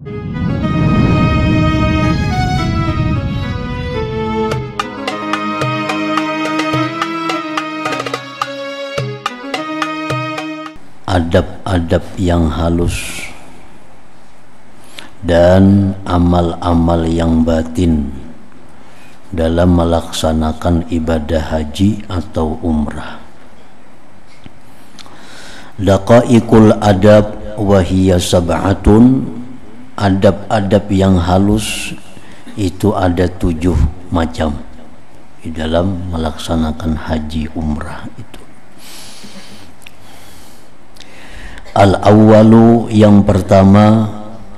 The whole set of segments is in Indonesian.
Adab-adab yang halus dan amal-amal yang batin dalam melaksanakan ibadah haji atau umrah. Daqaiqul adab wahiyya sab'atun. Adab-adab yang halus itu ada 7 macam di dalam melaksanakan haji umrah itu. Al-awwalu, yang pertama,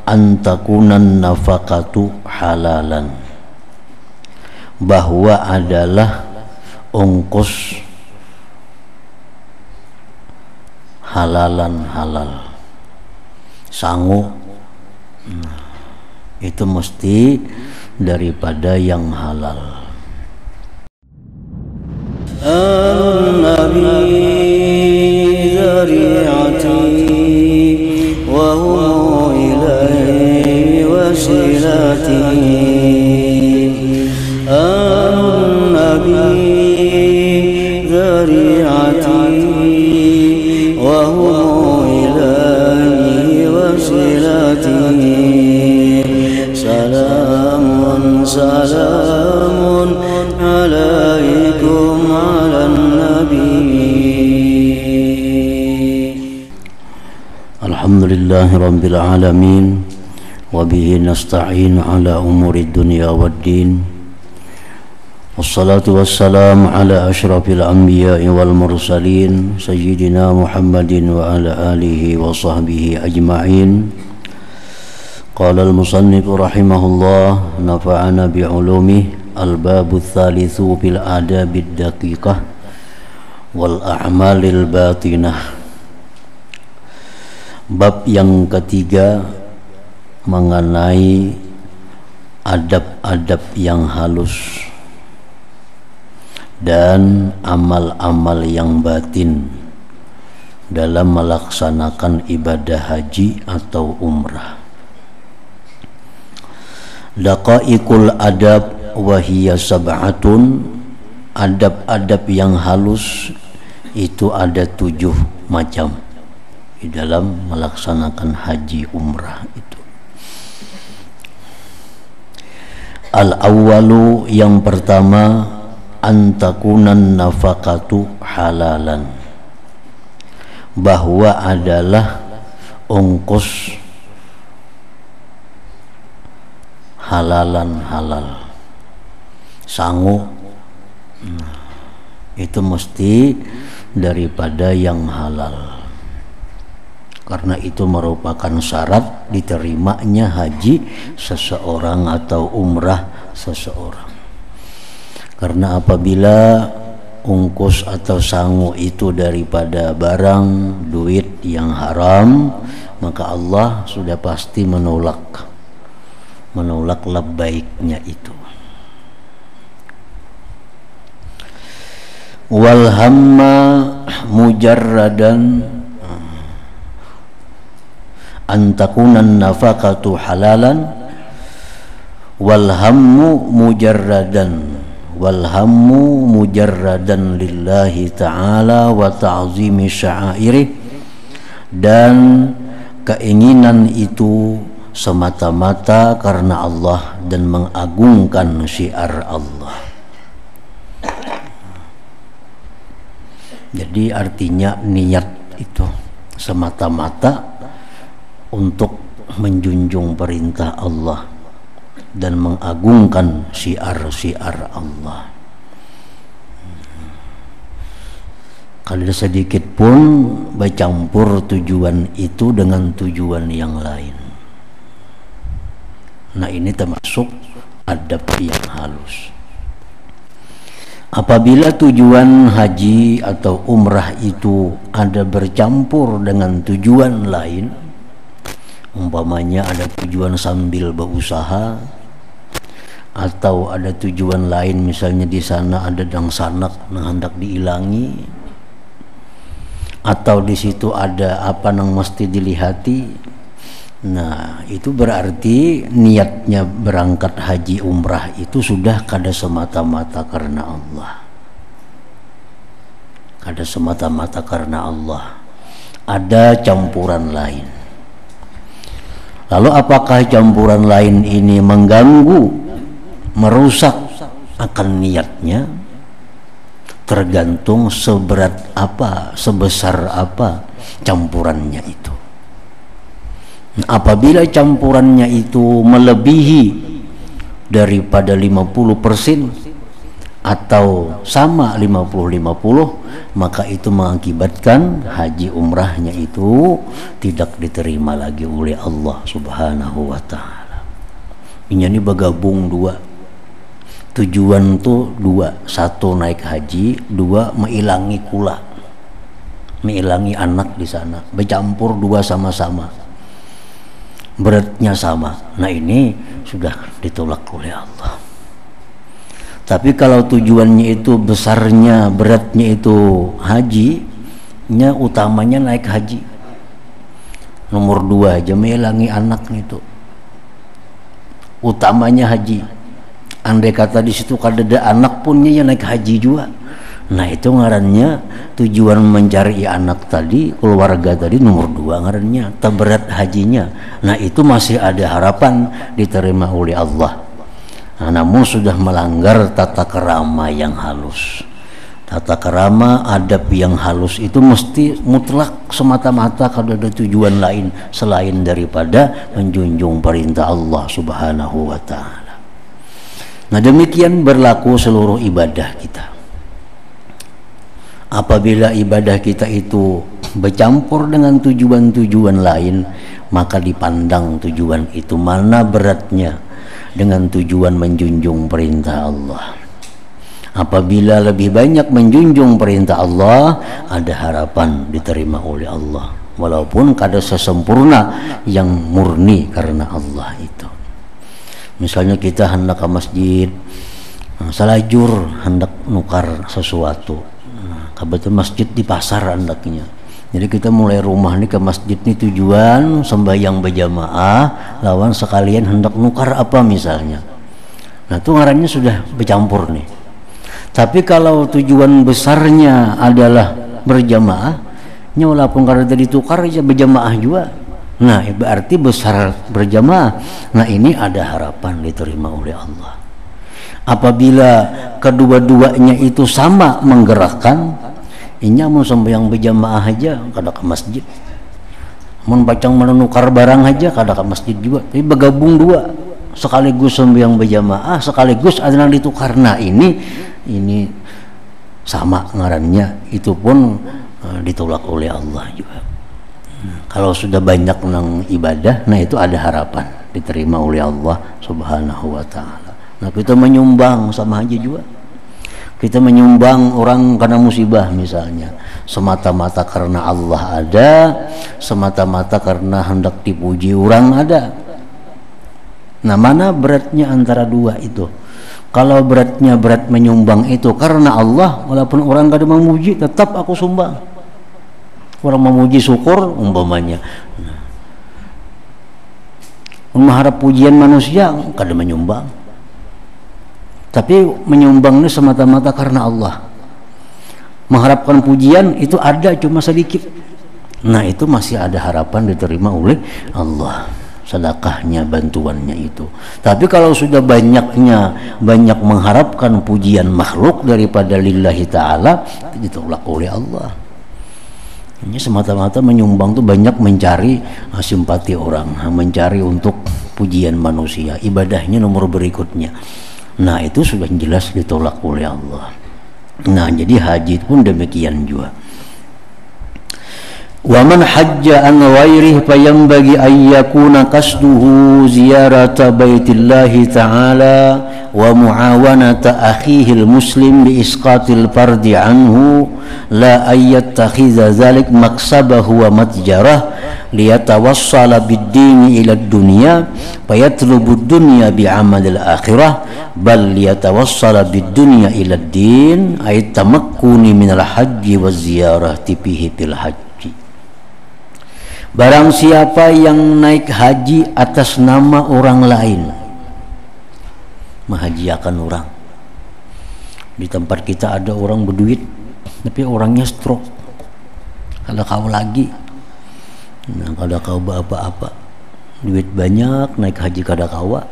antakunan nafaqatu halalan, bahwa adalah ongkos halalan halal, sangu itu mesti daripada yang halal. An-Nabi zari'ati wa huwa ilaihi wasilati. An-Nabi zari'ati wa huwa ilaihi wasilati. Salamun salamun alaikum ala nabi. Alhamdulillahi rabbil alamin, wa bihi nasta'in ala umuri dunya waddin. Wassalatu wassalamu ala asyrafil anbiya'i wal mursalin sayyidina Muhammadin wa ala alihi wa sahbihi ajma'in. Qala al-musannif rahimahullah, nafa'ana bi'ulumih. Al-babu tsalitsu fil adabid daqiqah wal a'malil batinah. Bab yang ketiga mengenai adab-adab yang halus dan amal-amal yang batin dalam melaksanakan ibadah haji atau umrah. Daqaiqul adab wahiyya sab'atun. Adab-adab yang halus itu ada 7 macam di dalam melaksanakan haji umrah itu. Al-awwalu, yang pertama, antakunan nafaqatu halalan, bahwa adalah ongkos halalan halal, sangu itu mesti daripada yang halal, karena itu merupakan syarat diterimanya haji seseorang atau umrah seseorang. Karena apabila ongkos atau sangu itu daripada barang duit yang haram, maka Allah sudah pasti menolak labbaiknya itu. Wal hamma mujarradan antakunan nafaqatu halalan wal hammu mujarradan lillahi ta'ala wa ta'zimi sya'airih. Dan keinginan itu semata-mata karena Allah dan mengagungkan syiar Allah. Jadi artinya niat itu semata-mata untuk menjunjung perintah Allah dan mengagungkan syiar-syiar Allah. Kalau sedikit pun bercampur tujuan itu dengan tujuan yang lain. Nah, ini termasuk adab yang halus. Apabila tujuan haji atau umrah itu ada bercampur dengan tujuan lain, umpamanya ada tujuan sambil berusaha, atau ada tujuan lain, misalnya di sana ada dangsanak yang hendak diilangi, atau di situ ada apa yang mesti dilihati, Nah, itu berarti niatnya berangkat haji umrah itu sudah kada semata-mata karena Allah. Kada semata-mata karena Allah. Ada campuran lain. Lalu apakah campuran lain ini mengganggu, merusak akan niatnya? Tergantung seberat apa, sebesar apa campurannya itu. Apabila campurannya itu melebihi daripada 50% atau sama 50-50, maka itu mengakibatkan haji umrahnya itu tidak diterima lagi oleh Allah Subhanahu wa ta'ala. Ini bergabung dua tujuan tuh dua, satu naik haji, dua mengilangi kula, mengilangi anak di sana, bercampur dua sama-sama, beratnya sama. Nah, ini sudah ditolak oleh Allah. Tapi kalau tujuannya itu besarnya, beratnya itu hajinya, utamanya naik haji, nomor dua aja mengilangi anak itu, utamanya haji. Andai kata di situ kada ada anak punnya yang naik haji juga. Nah, itu ngarannya tujuan mencari anak tadi, keluarga tadi nomor dua ngarannya, terberat hajinya. Nah, itu masih ada harapan diterima oleh Allah. Nah, namun sudah melanggar tata kerama yang halus. Tata kerama, adab yang halus itu mesti mutlak semata-mata kalau ada tujuan lain selain daripada menjunjung perintah Allah Subhanahu wa ta'ala. Nah, demikian berlaku seluruh ibadah kita. Apabila ibadah kita itu bercampur dengan tujuan-tujuan lain, maka dipandang tujuan itu mana beratnya dengan tujuan menjunjung perintah Allah. Apabila lebih banyak menjunjung perintah Allah, ada harapan diterima oleh Allah, walaupun kada sesempurna yang murni karena Allah itu. Misalnya kita hendak ke masjid, salajur hendak nukar sesuatu, kebetulan masjid di pasar hendaknya. Jadi kita mulai rumah nih ke masjid nih tujuan sembahyang berjamaah, lawan sekalian hendak nukar apa misalnya. Nah, itu ngarannya sudah bercampur nih. Tapi kalau tujuan besarnya adalah berjamaah, walaupun karena tadi tukar aja berjamaah juga. Nah, berarti besar berjamaah. Nah, ini ada harapan diterima oleh Allah. Apabila kedua-duanya itu sama menggerakkan, ini mau sembahyang berjamaah aja kada ke masjid, mau bacang menukar barang aja kada ke masjid juga. Tapi bergabung dua, sekaligus sembahyang berjamaah, sekaligus ada yang ditukar. Nah, ini sama ngarannya, itu pun ditolak oleh Allah juga. Kalau sudah banyak nang ibadah, nah itu ada harapan diterima oleh Allah Subhanahu wa ta'ala. Nah, kita menyumbang sama aja juga. Kita menyumbang orang karena musibah misalnya, semata-mata karena Allah ada, semata-mata karena hendak dipuji orang ada. Nah, mana beratnya antara dua itu? Kalau beratnya berat menyumbang itu karena Allah, walaupun orang kada memuji, tetap aku sumbang. Orang memuji syukur umpamanya, mengharap pujian manusia kada menyumbang. Tapi menyumbang ini semata-mata karena Allah. Mengharapkan pujian itu ada cuma sedikit. Nah, itu masih ada harapan diterima oleh Allah, sedekahnya, bantuannya itu. Tapi kalau sudah banyak mengharapkan pujian makhluk daripada lillahi ta'ala, ditolak oleh Allah. Ini semata-mata menyumbang tuh banyak mencari simpati orang, mencari untuk pujian manusia, ibadahnya nomor berikutnya. Nah, itu sudah jelas ditolak oleh Allah. Nah, jadi haji pun demikian juga. Wa man hajja an ghairihi fayanbaghi an yakuna qasduhu ziyarata baitillahi ta'ala wa muawanata akhihil muslim bi isqatil fardi anhu la ayyattakhidha dhalik maqsabahu wa matjarah liyatawassala bid-dini ila ad-dunya fayatlubu ad-dunya bi'amalil akhirah bal liyatawassala bid-dunya ila ad-din ay tamakkuni minal hajji wa ziyarati fihi fil hajj. Barang siapa yang naik haji atas nama orang lain, menghajiakan orang. Di tempat kita ada orang berduit tapi orangnya stroke, kada kau lagi. Nah, kada kau apa-apa, duit banyak, naik haji kada kawa,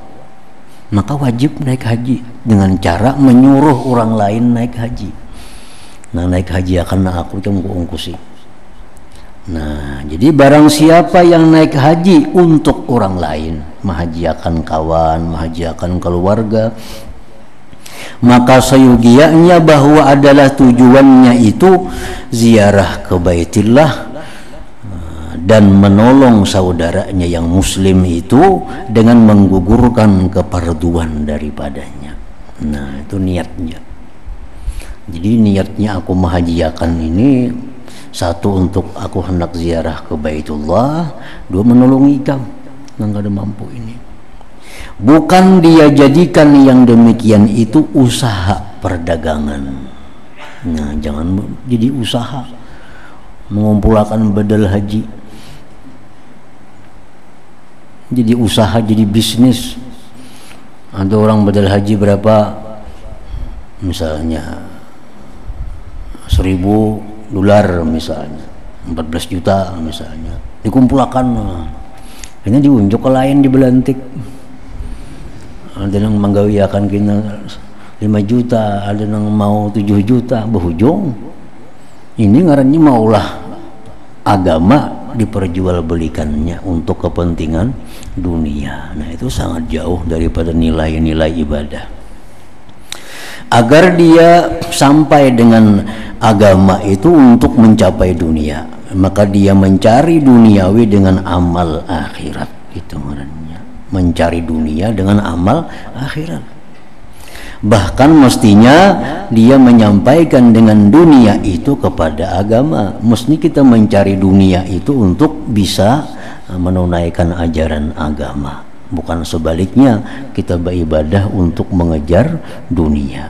maka wajib naik haji dengan cara menyuruh orang lain naik haji. Nah, naik haji akan aku cuma ungkusi. Nah, jadi barang siapa yang naik haji untuk orang lain, menghajiakan kawan, menghajiakan keluarga, maka sayugianya bahwa adalah tujuannya itu ziarah ke Baitillah dan menolong saudaranya yang muslim itu dengan menggugurkan keparduan daripadanya. Nah, itu niatnya. Jadi niatnya aku menghajiakan ini, satu untuk aku hendak ziarah ke Baitullah, dua menolong ikam yang kada mampu ini. Bukan dia jadikan yang demikian itu usaha perdagangan. Nah, jangan jadi usaha mengumpulkan badal haji, jadi usaha, jadi bisnis. Ada orang badal haji berapa, misalnya $1.000 misalnya, 14 juta misalnya, dikumpulkan, ini diunjuk ke lain, dibelantik. Ada yang menggawiakan kena 5 juta, ada yang mau 7 juta, berhujung ini ngarannya maulah agama diperjualbelikannya untuk kepentingan dunia. Nah, itu sangat jauh daripada nilai-nilai ibadah. Agar dia sampai dengan agama itu untuk mencapai dunia, maka dia mencari duniawi dengan amal akhirat. Itu ngarannya mencari dunia dengan amal akhirat. Bahkan mestinya dia menyampaikan dengan dunia itu kepada agama. Mesti kita mencari dunia itu untuk bisa menunaikan ajaran agama, bukan sebaliknya kita beribadah untuk mengejar dunia.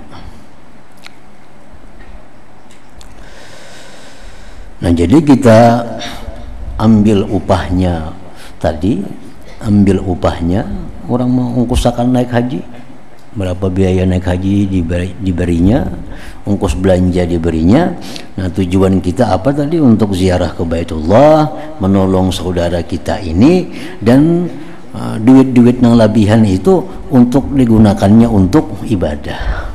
Nah, jadi kita ambil upahnya tadi, ambil upahnya. Orang mau ongkosakan naik haji, berapa biaya naik haji diberinya, ongkos belanja diberinya. Nah, tujuan kita apa tadi? Untuk ziarah ke Baitullah, menolong saudara kita ini, dan duit-duit yang lebihan itu untuk digunakannya untuk ibadah.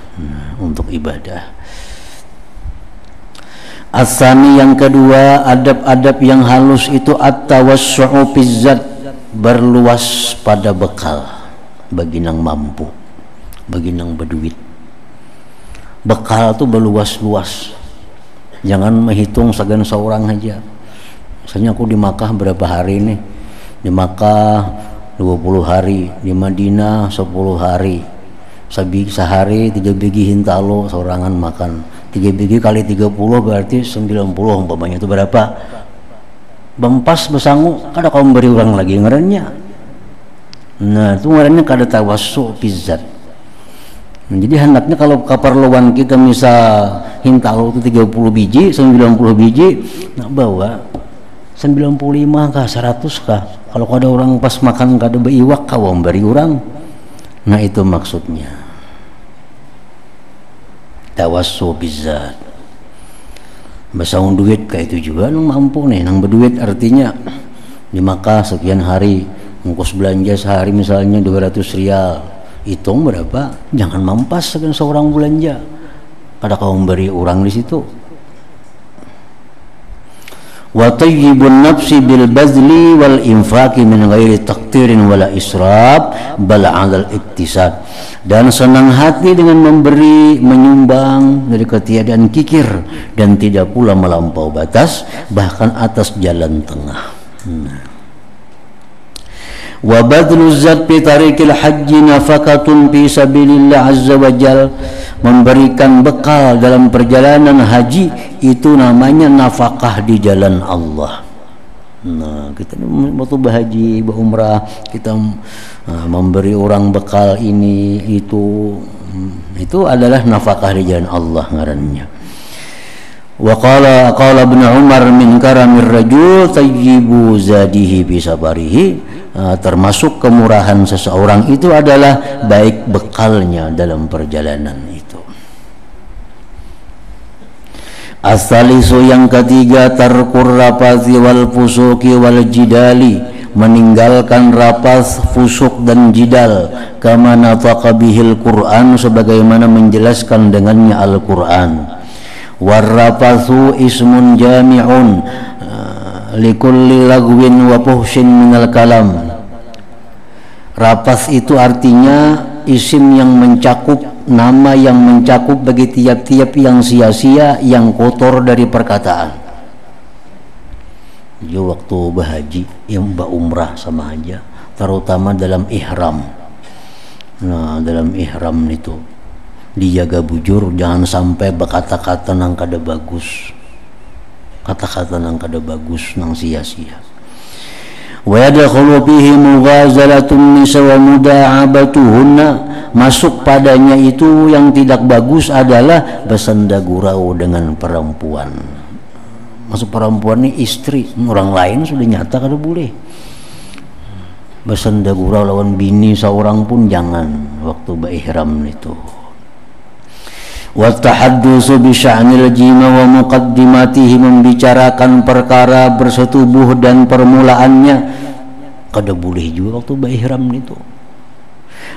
Untuk ibadah. Asani yang kedua, adab-adab yang halus itu at-tawassu'u fizzat, berluas pada bekal bagi nang mampu, bagi nang berduit. Bekal tuh berluas-luas, jangan menghitung segan seorang aja. Misalnya aku di Makkah berapa hari nih, di Makkah 20 hari, di Madinah 10 hari, sehari 3 biji hintalo seorangan makan, 3 biji kali 30 berarti 90 umpamanya, itu berapa? Bempas besangu kada kau memberi orang lagi ngarannya. Nah, itu ngarannya kada tawassu pizzat. Nah, jadi hendaknya kalau keperluan kita misal hintalo itu 30 biji, 90 biji, nak bawa 95 kah, 100 kah. Kalau ada orang pas makan kada beiwak, kau memberi orang. Nah, itu maksudnya tawassu pizzat. Basang duit kayak itu juga nang mampu nih, nang berduit artinya di Makkah sekian hari, ongkos belanja sehari misalnya 200 rial, hitung berapa, jangan mampas seorang belanja, kada kau memberi orang di situ. Wa tayyibun nafsi bil bazli wal infaqi min ghairi taqtirin wala israf bal 'alal iktisad, dan senang hati dengan memberi, menyumbang dari ketiadaan kikir, dan tidak pula melampau batas, bahkan atas jalan tengah. Wa badlu zat fi tariqil haji nafaqatun fi sabilillah azza wa jal, memberikan bekal dalam perjalanan haji itu namanya nafkah di jalan Allah. Nah, kita waktu berhaji, berumrah, kita memberi orang bekal ini itu adalah nafkah di jalan Allah ngarannya. Wa qala Ibnu Umar min karamir rajul tayyibu zadihi bi sabarihi, termasuk kemurahan seseorang itu adalah baik bekalnya dalam perjalanan itu. As-salisu yang ketiga tarkur rapathi wal fusuki wal jidali, meninggalkan rapas, fusuk dan jidal, kama nataqa bihil Qur'an, sebagaimana menjelaskan dengannya Al-Qur'an. Warrafathu ismun jami'un likulli lagwin wa fuhshin minal kalam. Rapas itu artinya isim yang mencakup, nama yang mencakup bagi tiap-tiap yang sia-sia, yang kotor dari perkataan. Jadi waktu berhaji, yang berumrah sama aja, terutama dalam ihram. Nah, dalam ihram itu dijaga bujur, jangan sampai berkata-kata nang kada bagus, kata-kata nang kada bagus nang sia-sia. Wa yadkhulu fihi mughazalatun nisa wa muda'abatuhunna, masuk padanya itu yang tidak bagus adalah bersenda gurau dengan perempuan. Masuk perempuan ini istri orang lain sudah nyata kada boleh. Bersenda gurau lawan bini seorang pun jangan waktu berihram itu. Wa tahaddusu bi sya'nil jima wa muqaddimatihi, membicarakan perkara bersetubuh dan permulaannya kada boleh juga waktu berihram itu.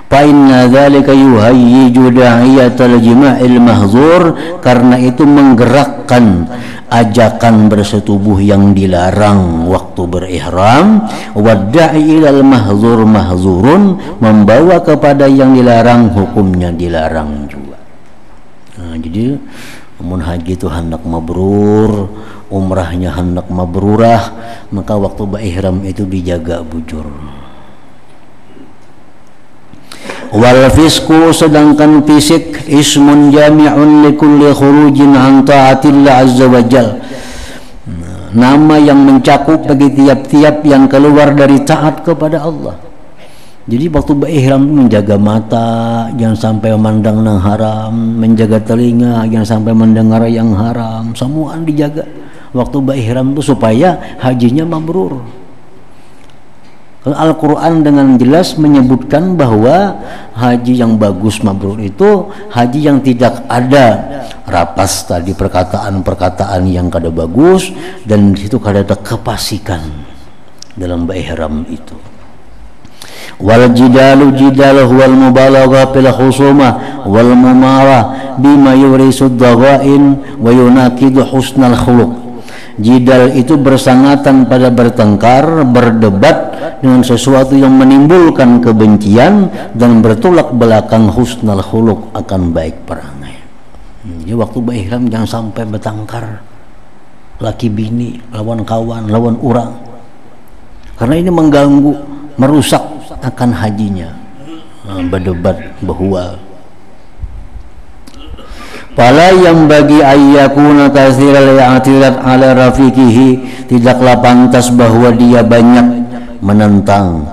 Fa inna dzalika yuhayyiju da'iyatal jima'il mahdzur, karena itu menggerakkan ajakan bersetubuh yang dilarang waktu berihram. Wadda'i ilal mahdzur mahdzurun, membawa kepada yang dilarang hukumnya dilarang juga. Nah, jadi mun haji itu hendak mabrur, umrahnya hendak mabrurah, maka waktu berihram itu dijaga bujur. Wal fisku, sedangkan fisik ismun jami'un likulli khurujin an ta'atillah azza wa jal, nama yang mencakup bagi tiap-tiap yang keluar dari taat kepada Allah. Jadi waktu berihram menjaga mata jangan sampai memandang yang haram, menjaga telinga jangan sampai mendengar yang haram, semuaan dijaga waktu berihram itu supaya hajinya mabrur. Al-Quran dengan jelas menyebutkan bahwa haji yang bagus mabrur itu haji yang tidak ada rapas tadi, perkataan-perkataan yang kada bagus, dan di situ kada ada kefasikan dalam berihram itu. Wal jidalu jidal huwal mubalagha fil khusumah wal mumarah bima yurisud daghain wa yunakidu husnal khuluq. Jidal itu bersangatan pada bertengkar, berdebat dengan sesuatu yang menimbulkan kebencian dan bertolak belakang husnal khuluq, akan baik perangai. Jadi waktu berihram jangan sampai bertengkar laki bini, lawan kawan, lawan orang, karena ini mengganggu, merusak akan hajinya. Berdebat, berhual. Fala yang bagi ayyakuna katsiral i'tiraz ala rafiqihi, tidaklah pantas bahwa dia banyak menentang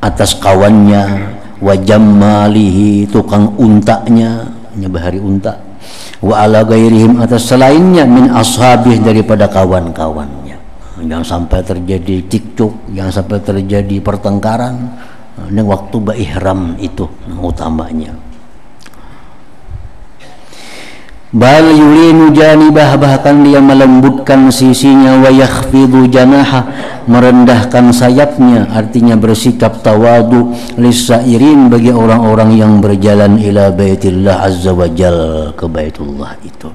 atas kawannya, wa jammalihi, tukang untaknya, nyebahari unta, wa ala ghairihim, atas selainnya, min ashabih, daripada kawan-kawannya. Jangan sampai terjadi cekcok, jangan sampai terjadi pertengkaran. Ini waktu berihram itu yang utamanya. Bal yulinu janibah, bahkan dia melembutkan sisinya, wa yakhfidu janaha, merendahkan sayapnya, artinya bersikap tawadu, lisairin, bagi orang-orang yang berjalan ila baitillah azza wa jal, ke baitullah itu.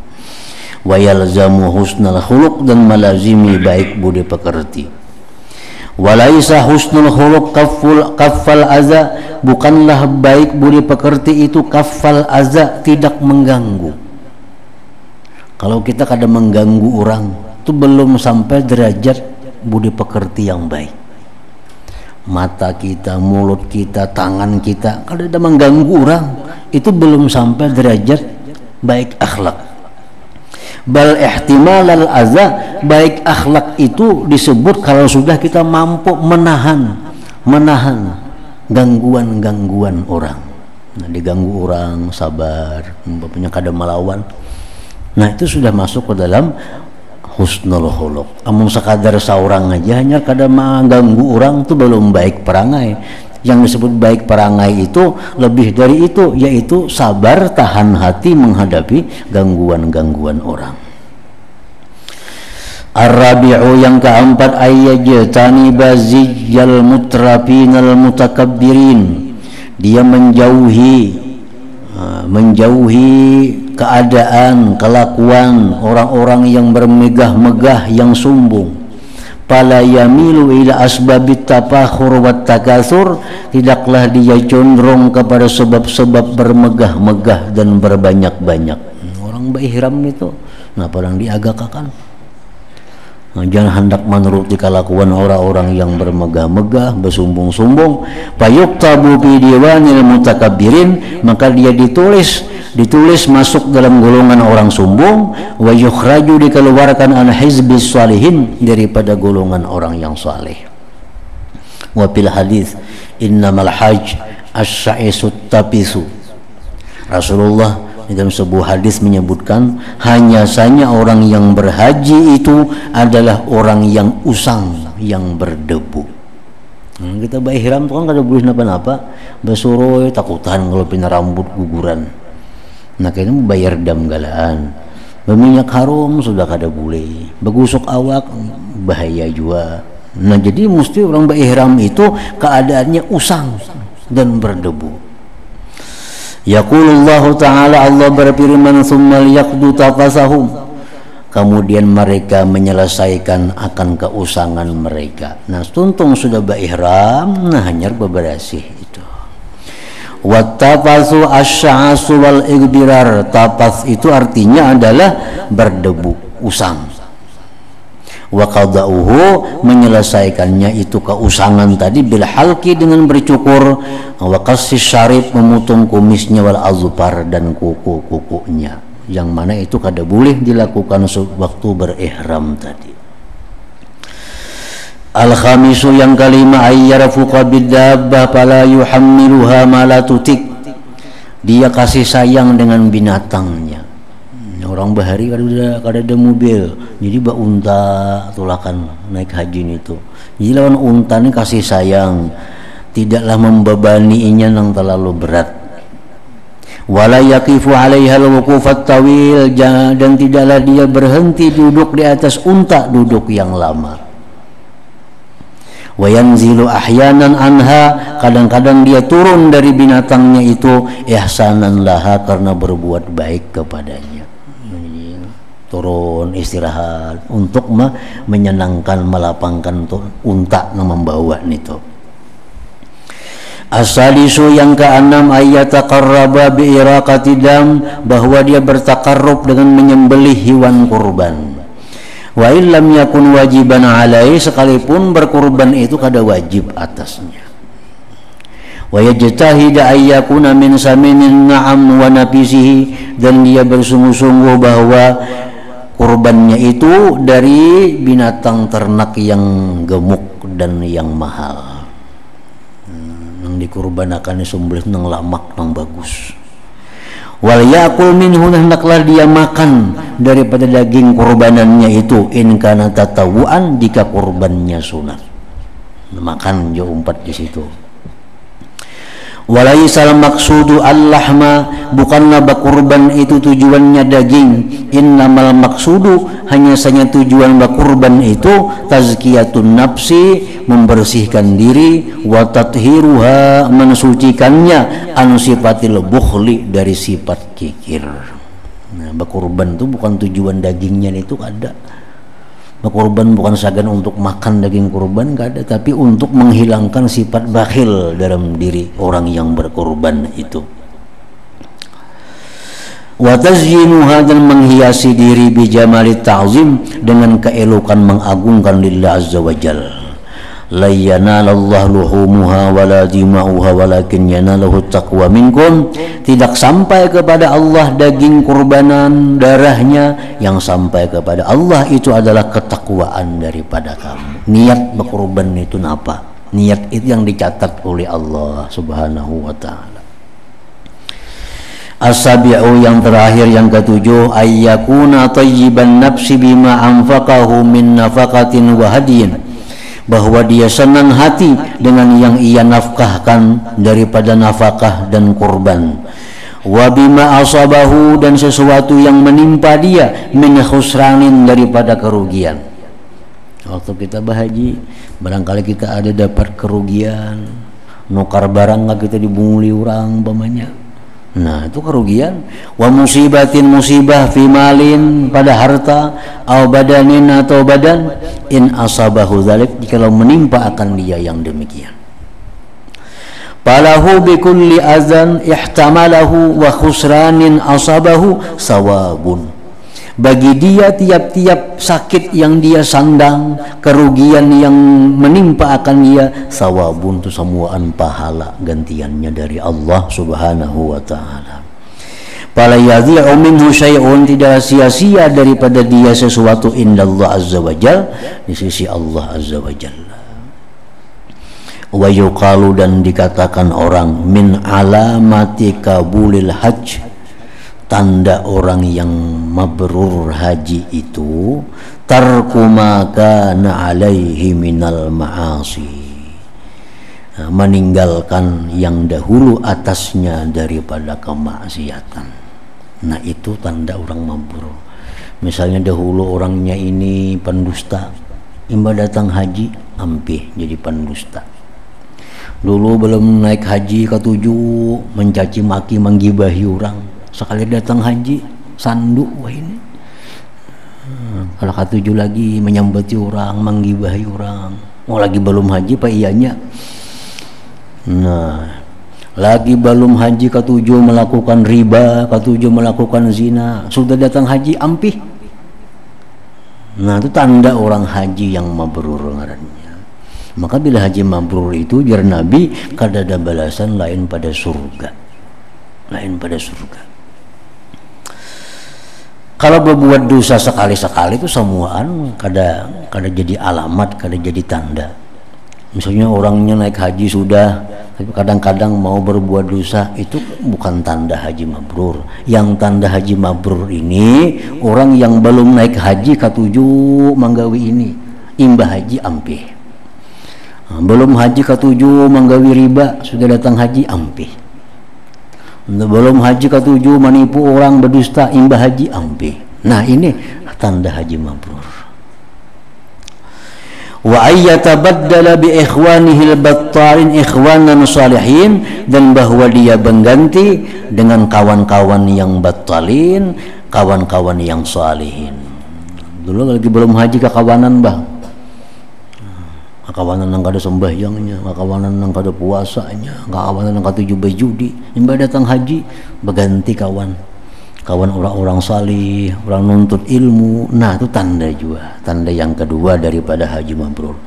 Wa yalzamu husnal khuluq, dan melazimi baik budi pekerti. Walaisa husnul khuluq kaffal aza, bukanlah baik budi pekerti itu kaffal aza, tidak mengganggu. Kalau kita kadang mengganggu orang, itu belum sampai derajat budi pekerti yang baik. Mata kita, mulut kita, tangan kita, kalau ada mengganggu orang, itu belum sampai derajat baik akhlak. Bal ihtimal al-aza, baik akhlak itu disebut kalau sudah kita mampu menahan gangguan-gangguan orang. Nah, diganggu orang, sabar, bapaknya kada melawan, Nah itu sudah masuk ke dalam husnul khuluq. Amun sekadar seorang aja hanya kada mengganggu orang itu belum baik perangai. Yang disebut baik perangai itu lebih dari itu, yaitu sabar tahan hati menghadapi gangguan-gangguan orang. Ar-rabi'u yang keempat ayyajtani bazijjal mutrafin al-mutakabbirin. Dia menjauhi keadaan, kelakuan orang-orang yang bermegah-megah, yang sombong. Fala yamilu ila asbabit tafakhur wat takatsur, tidaklah dia condong kepada sebab-sebab bermegah-megah dan berbanyak-banyak. Orang berihram itu nah paling diagakakan. Jangan hendak menuruti kelakuan orang-orang yang bermegah-megah, bersombong-sombong. Fayuktabu fi diwanil mutakabbirin, maka dia ditulis masuk dalam golongan orang sombong. Wa yukhraju, dikeluarkan an hizbis salihin, daripada golongan orang yang saleh. Wa fil hadis innamal hajj asy-sya'isut tabisu. Rasulullah dalam sebuah hadis menyebutkan hanya saja orang yang berhaji itu adalah orang yang usang, yang berdebu. Kita berihram tuh kan kada boleh napa-napa, bersuruh takutan kalau pina rambut guguran. Nah kayaknya bayar dam galaan, berminyak harum sudah kada boleh, begusuk awak bahaya juga. Nah jadi mesti orang berihram itu keadaannya usang dan berdebu. Yaqulullahu ta'ala, Allah berfirman, tsummal yaqdu tafasahum, kemudian mereka menyelesaikan akan keusangan mereka. Nah tuntung sudah berihram, nah hanyar bebersih itu. Wat tafasu asy'asu wal igbirar, tafas itu artinya adalah berdebu, usang. Wa qada'uhu, menyelesaikannya itu keusangan tadi bil halqi, dengan bercukur. Wa qassis syarib, memotong kumisnya, wal azfar, dan kuku-kukunya, yang mana itu kada boleh dilakukan waktu berihram tadi. Al-khamisu yang kelima ayyarfuqa bidabbah fala yuhammiluha ma la tutik, dia kasih sayang dengan binatangnya. Orang bahari kada ada mobil, jadi bak unta tulakan naik haji itu. Jadi lawan unta ini kasih sayang, tidaklah membebaninya yang terlalu berat. Wala yaqifu 'alaiha al-wuqufat tawil, dan tidaklah dia berhenti duduk di atas unta duduk yang lama. Wa yanzilu ahyanan anha, kadang-kadang dia turun dari binatangnya itu ihsanan laha, karena berbuat baik kepadanya. Turun istirahat untuk menyenangkan, melapangkan unta yang membawa itu. As-sadisu yang keenam ayyataqarraba bi iraqati dam, bahwa dia bertakarrub dengan menyembelih hewan kurban. Wa illam yakun wajiban alaihi, sekalipun berkurban itu kada wajib atasnya. Wa yajtahid ayyakuna min saminin na'am wa nafisihi, dan dia bersungguh-sungguh bahwa kurbannya itu dari binatang ternak yang gemuk dan yang mahal. Yang dikurbanakan sembelih nang lamak nang bagus. Wal yakul minhu, hendaklah dia makan daripada daging kurbanannya itu, in kana tatawuan, jika kurbannya sunat. Makan jo umpat di situ. Walaisal maksudu al-lahma, bukanlah bakurban itu tujuannya daging. Innamal maksudu, hanya saja tujuan bakurban itu tazkiyatun nafsi, membersihkan diri, wa tathiruha, mensucikannya, an sifatil bukhli, dari sifat kikir. Nah bakurban itu bukan tujuan dagingnya itu ada. Kurban bukan sagan untuk makan daging kurban, gak ada, tapi untuk menghilangkan sifat bakhil dalam diri orang yang berkurban itu. Wa tazyinuha, dan menghiasi diri bijamali ta'zim, dengan keelokan mengagungkan lillah azza wa jalla. La yanalallahu luhumuha wala dima'uha walakin yanalahu taqwa minkum, tidak sampai kepada Allah daging kurbanan, darahnya, yang sampai kepada Allah itu adalah ketakwaan daripada kamu. Niat berkurban itu apa? Niat itu yang dicatat oleh Allah subhanahu wa ta'ala. As-sabi'u yang terakhir yang ketujuh, ayyakuna tayyiban nafsi bima anfaqahu min nafaqatin wa hadiyin, bahwa dia senang hati dengan yang ia nafkahkan daripada nafkah dan kurban. Wa bima asabahu, dan sesuatu yang menimpa dia min khusranin, daripada kerugian. Waktu kita berhaji, barangkali kita ada dapat kerugian, nukar barang nggak kita dibunguli orang umpamanya. Nah itu kerugian. Wa musibatin, musibah fi malin, pada harta, au badanin, atau badan, in asabahu dzalik, jikalau menimpa akan dia yang demikian. Falahu bikulli azan ihtamalahu wa khusranin asabahu sawabun, bagi dia tiap-tiap sakit yang dia sandang, kerugian yang menimpa akan dia, sawabun, itu semuaan pahala gantiannya dari Allah Subhanahu wa taala. Fala yadhi'u minhu syai'un, tidak sia-sia daripada dia sesuatu indallah azza wajal, di sisi Allah azza wajalla. Wa yuqalu, dan dikatakan orang, min alamati kabulil hajj, tanda orang yang mabrur haji itu, tarku ma kana alaihi minal ma'asi, meninggalkan yang dahulu atasnya daripada kemaksiatan. Nah itu tanda orang mabrur. Misalnya dahulu orangnya ini pendusta, imba datang haji ampih jadi pendusta. Dulu belum naik haji ke-7 mencaci maki menggibahi orang, sekali datang haji sanduk, wah ini. Kalau ke-7 lagi menyambati orang, menggibahi orang. Oh lagi belum haji pak iyanya. Nah lagi belum haji ke-7 melakukan riba, ke-7 melakukan zina, sudah datang haji ampih. Nah itu tanda orang haji yang mabrur ngarannya. Maka bila haji mabrur itu jar Nabi, kada ada balasan lain pada surga, lain pada surga. Kalau berbuat dosa sekali-sekali itu semuaan kada jadi alamat, kada jadi tanda. Misalnya orangnya naik haji sudah, tapi kadang-kadang mau berbuat dosa, itu bukan tanda haji mabrur. Yang tanda haji mabrur ini orang yang belum naik haji ke-7 manggawi ini, imbah haji ampih. Belum haji ke-7 manggawi riba, sudah datang haji ampih. Belum haji ke-7 menipu orang, berdusta, imbah haji ampih. Nah ini tanda haji mabrur. Wa ayyatabaddala bi ikhwanihil battalin ikhwanan salihin, dan bahwa dia mengganti dengan kawan-kawan yang battalin, kawan-kawan yang salihin. Dulu lagi belum haji ke kawanan bah, kawanan yang kada sembahyangnya, kawanan yang kada puasanya, kawanan yang kada judi, imbah datang haji berganti kawan orang-orang salih, orang nuntut ilmu. Nah itu tanda juga, tanda yang kedua daripada haji mabrur.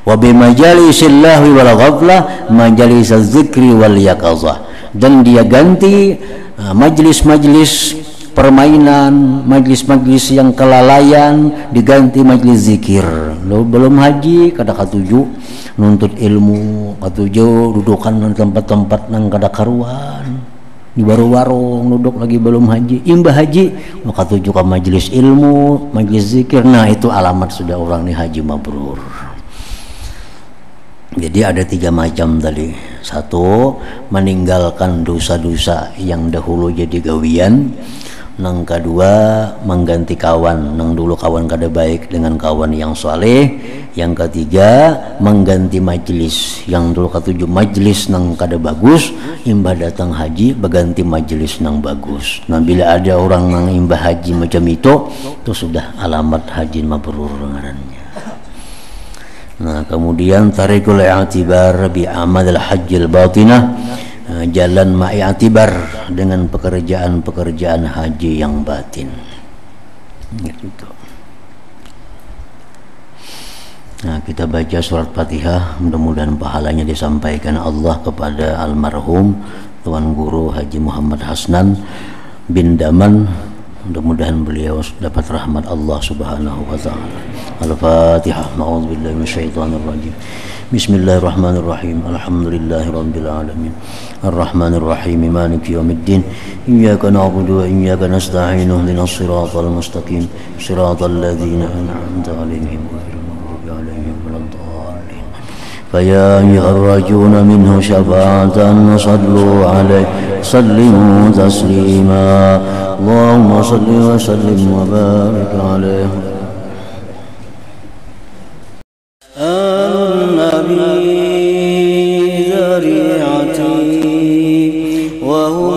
Wa bi majalisillahi wal ghaflah majalisaz zikri wal yaqazah, dan dia ganti majlis-majlis permainan, majlis-majlis yang kelalaian diganti majlis zikir. Lo belum haji kada ke-7 nuntut ilmu, ke-7 dudukan di tempat-tempat nang kada karuan, di warung-warung duduk lagi belum haji. Imbah haji maka ke-7 ke majlis ilmu, majlis zikir. Nah itu alamat sudah orang ini haji mabrur. Jadi ada 3 macam tadi. 1, meninggalkan dosa-dosa yang dahulu jadi gawian. Nang kedua, mengganti kawan, nang dulu kawan kada baik dengan kawan yang saleh. Yang ketiga, mengganti majlis, yang dulu ke-7 majlis nang kada bagus, imbah datang haji berganti majlis nang bagus. Nah bila ada orang nang imbah haji macam itu sudah alamat haji mabrur ngarannya. Nah kemudian tarikul i'tibar bi amal hajjil batinah, jalan ma'atibar dengan pekerjaan-pekerjaan haji yang batin. Gitu. Nah kita baca surat Fatihah, mudah-mudahan pahalanya disampaikan Allah kepada almarhum Tuan Guru Haji Muhammad Hasnan bin Daman Mudah-mudahan beliau dapat rahmat Allah Subhanahu wa taala. Al-Fatihah. A'udzubillahi minasyaitonir rajim. Bismillahirrahmanirrahim. Alhamdulillahirabbil alamin. Arrahmanir rahim. Maliki yaumiddin. Iyyaka na'budu wa iyyaka nasta'in. Ihdinas siratal mustaqim. Siratal ladzina an'amta 'alaihim ghairil maghdubi 'alaihim waladdallin. Faya yarjuna minhu syafa'atan sallu 'alaihi sallimu taslima. Allahumma salli wa sallim wa barik 'alaihi. النبي ذريعتي وهو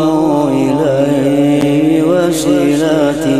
إليه وسيلتي